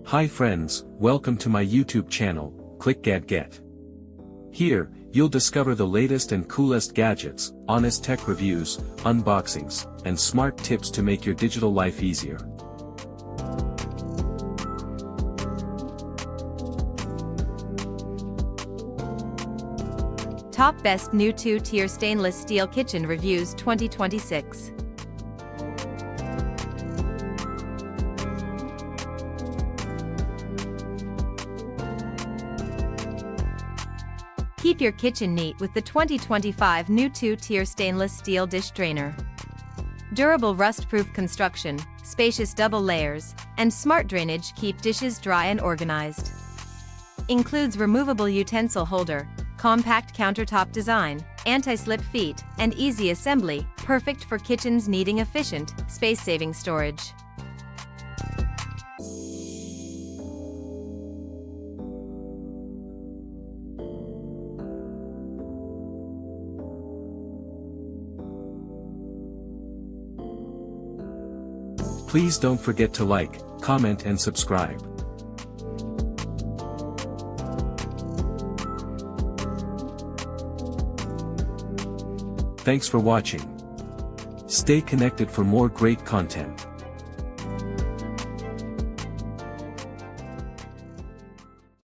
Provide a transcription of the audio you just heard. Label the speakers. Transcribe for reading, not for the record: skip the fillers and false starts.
Speaker 1: Hi friends, welcome to my YouTube channel, clickgatget. Here, you'll discover the latest and coolest gadgets, honest tech reviews, unboxings, and smart tips to make your digital life easier.
Speaker 2: Top Best New 2-Tier Stainless Steel Kitchen Reviews 2026. Keep your kitchen neat with the 2025 new 2-Tier Stainless Steel Dish Drainer. Durable rust-proof construction, spacious double layers, and smart drainage keep dishes dry and organized. Includes removable utensil holder, compact countertop design, anti-slip feet, and easy assembly, perfect for kitchens needing efficient, space-saving storage.
Speaker 1: Please don't forget to like, comment and subscribe. Thanks for watching. Stay connected for more great content.